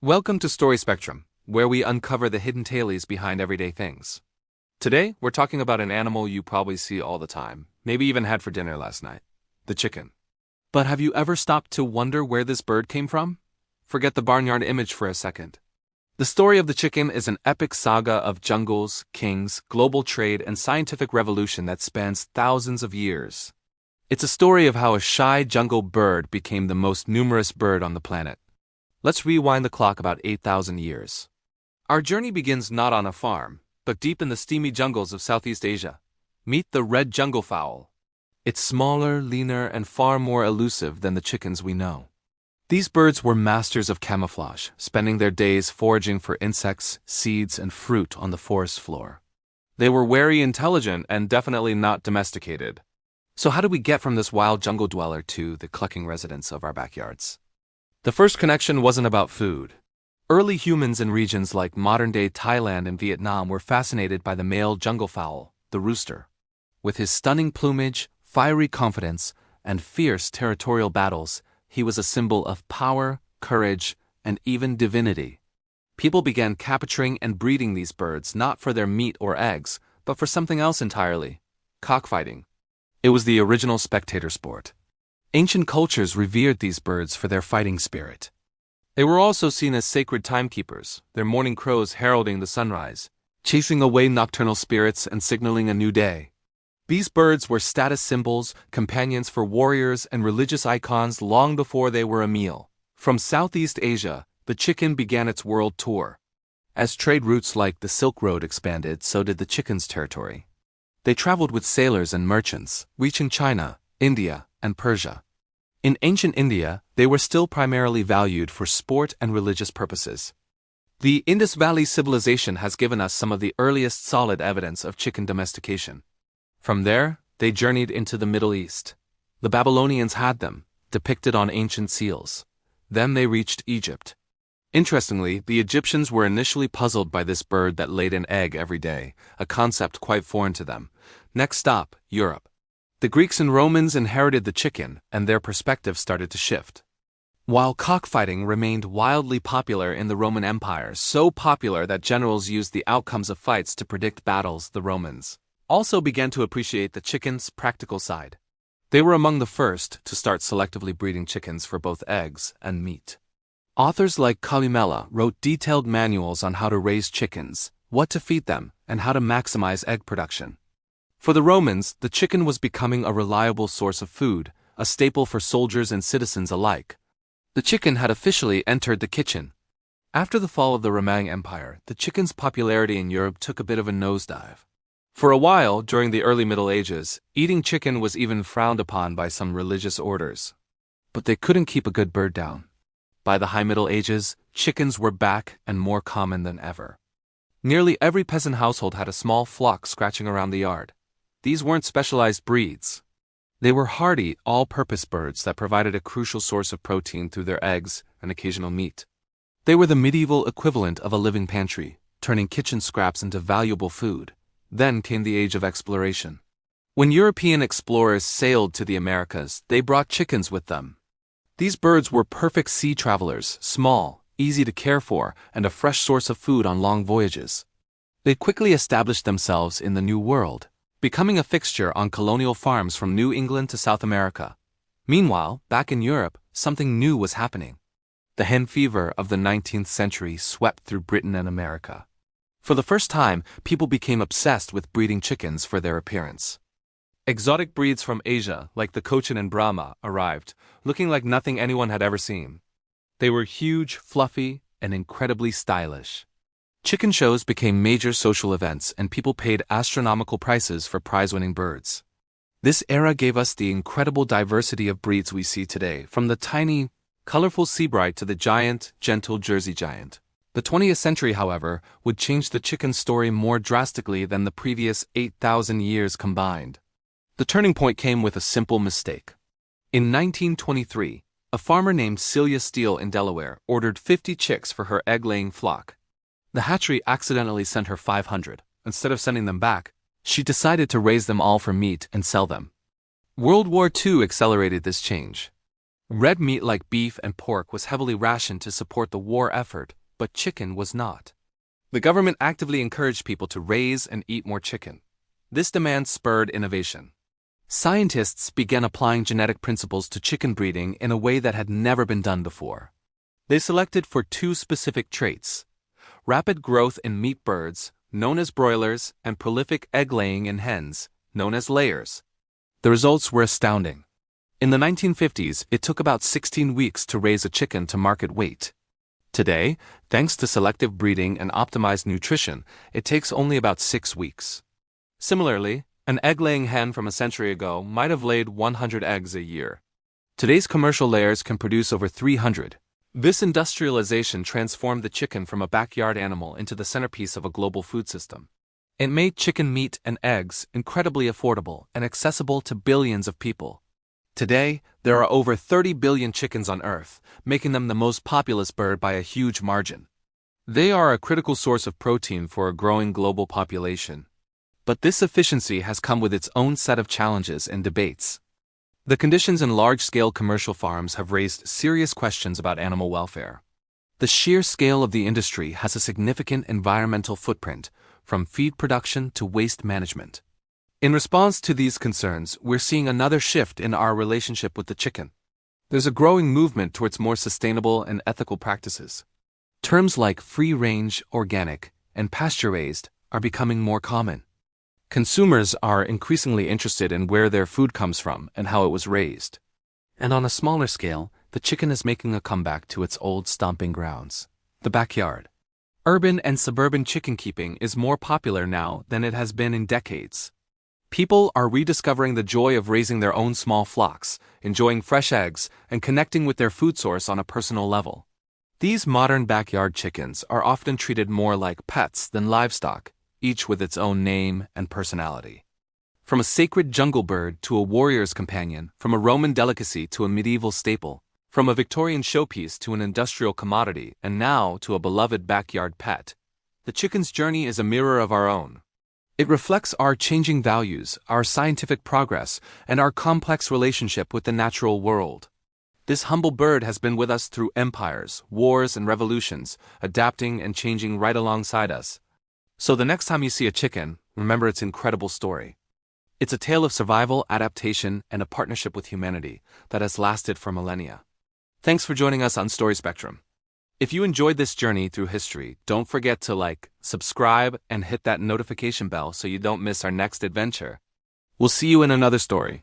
Welcome to Story Spectrum, where we uncover the hidden tailies behind everyday things. Today, we're talking about an animal you probably see all the time, maybe even had for dinner last night: the chicken. But have you ever stopped to wonder where this bird came from? Forget the barnyard image for a second. The story of the chicken is an epic saga of jungles, kings, global trade, and scientific revolution that spans thousands of years. It's a story of how a shy jungle bird became the most numerous bird on the planet. Let's rewind the clock about 8,000 years. Our journey begins not on a farm, but deep in the steamy jungles of Southeast Asia. Meet the red jungle fowl. It's smaller, leaner, and far more elusive than the chickens we know. These birds were masters of camouflage, spending their days foraging for insects, seeds, and fruit on the forest floor. They were wary, intelligent, and definitely not domesticated. So how did we get from this wild jungle dweller to the clucking residents of our backyards? The first connection wasn't about food. Early humans in regions like modern-day Thailand and Vietnam were fascinated by the male jungle fowl, the rooster. With his stunning plumage, fiery confidence, and fierce territorial battles, he was a symbol of power, courage, and even divinity. People began capturing and breeding these birds not for their meat or eggs, but for something else entirely: cockfighting. It was the original spectator sport. Ancient cultures revered these birds for their fighting spirit. They were also seen as sacred timekeepers, their morning crows heralding the sunrise, chasing away nocturnal spirits and signaling a new day. These birds were status symbols, companions for warriors, and religious icons long before they were a meal. From Southeast Asia, the chicken began its world tour. As trade routes like the Silk Road expanded, so did the chicken's territory. They traveled with sailors and merchants, reaching China, India, and Persia. In ancient India, they were still primarily valued for sport and religious purposes. The Indus Valley civilization has given us some of the earliest solid evidence of chicken domestication. From there, they journeyed into the Middle East. The Babylonians had them, depicted on ancient seals. Then they reached Egypt. Interestingly, the Egyptians were initially puzzled by this bird that laid an egg every day, a concept quite foreign to them. Next stop, Europe. The Greeks and Romans inherited the chicken, and their perspective started to shift. While cockfighting remained wildly popular in the Roman Empire, so popular that generals used the outcomes of fights to predict battles, the Romans also began to appreciate the chicken's practical side. They were among the first to start selectively breeding chickens for both eggs and meat. Authors like Columella wrote detailed manuals on how to raise chickens, what to feed them, and how to maximize egg production. For the Romans, the chicken was becoming a reliable source of food, a staple for soldiers and citizens alike. The chicken had officially entered the kitchen. After the fall of the Roman Empire, the chicken's popularity in Europe took a bit of a nosedive. For a while, during the early Middle Ages, eating chicken was even frowned upon by some religious orders. But they couldn't keep a good bird down. By the High Middle Ages, chickens were back and more common than ever. Nearly every peasant household had a small flock scratching around the yard. These weren't specialized breeds. They were hardy, all-purpose birds that provided a crucial source of protein through their eggs and occasional meat. They were the medieval equivalent of a living pantry, turning kitchen scraps into valuable food. Then came the age of exploration. When European explorers sailed to the Americas, they brought chickens with them. These birds were perfect sea travelers, small, easy to care for, and a fresh source of food on long voyages. They quickly established themselves in the New World, becoming a fixture on colonial farms from New England to South America. Meanwhile, back in Europe, something new was happening. The hen fever of the 19th century swept through Britain and America. For the first time, people became obsessed with breeding chickens for their appearance. Exotic breeds from Asia, like the Cochin and Brahma, arrived, looking like nothing anyone had ever seen. They were huge, fluffy, and incredibly stylish. Chicken shows became major social events, and people paid astronomical prices for prize-winning birds. This era gave us the incredible diversity of breeds we see today, from the tiny, colorful Seabright to the giant, gentle Jersey Giant. The 20th century, however, would change the chicken story more drastically than the previous 8,000 years combined. The turning point came with a simple mistake. In 1923, a farmer named Celia Steele in Delaware ordered 50 chicks for her egg-laying flock. The hatchery accidentally sent her 500. Instead of sending them back, she decided to raise them all for meat and sell them. World War II accelerated this change. Red meat like beef and pork was heavily rationed to support the war effort, but chicken was not. The government actively encouraged people to raise and eat more chicken. This demand spurred innovation. Scientists began applying genetic principles to chicken breeding in a way that had never been done before. They selected for two specific traits: rapid growth in meat birds, known as broilers, and prolific egg-laying in hens, known as layers. The results were astounding. In the 1950s, it took about 16 weeks to raise a chicken to market weight. Today, thanks to selective breeding and optimized nutrition, it takes only about 6 weeks. Similarly, an egg-laying hen from a century ago might have laid 100 eggs a year. Today's commercial layers can produce over 300. This industrialization transformed the chicken from a backyard animal into the centerpiece of a global food system. It made chicken meat and eggs incredibly affordable and accessible to billions of people. Today, there are over 30 billion chickens on Earth, making them the most populous bird by a huge margin. They are a critical source of protein for a growing global population. But this efficiency has come with its own set of challenges and debates. The conditions in large-scale commercial farms have raised serious questions about animal welfare. The sheer scale of the industry has a significant environmental footprint, from feed production to waste management. In response to these concerns, we're seeing another shift in our relationship with the chicken. There's a growing movement towards more sustainable and ethical practices. Terms like free-range, organic, and pasture-raised are becoming more common. Consumers are increasingly interested in where their food comes from and how it was raised. And on a smaller scale, the chicken is making a comeback to its old stomping grounds, the backyard. Urban and suburban chicken keeping is more popular now than it has been in decades. People are rediscovering the joy of raising their own small flocks, enjoying fresh eggs, and connecting with their food source on a personal level. These modern backyard chickens are often treated more like pets than livestock, each with its own name and personality. From a sacred jungle bird to a warrior's companion, from a Roman delicacy to a medieval staple, from a Victorian showpiece to an industrial commodity, and now to a beloved backyard pet, the chicken's journey is a mirror of our own. It reflects our changing values, our scientific progress, and our complex relationship with the natural world. This humble bird has been with us through empires, wars, and revolutions, adapting and changing right alongside us. So the next time you see a chicken, remember its incredible story. It's a tale of survival, adaptation, and a partnership with humanity that has lasted for millennia. Thanks for joining us on Story Spectrum. If you enjoyed this journey through history, don't forget to like, subscribe, and hit that notification bell so you don't miss our next adventure. We'll see you in another story.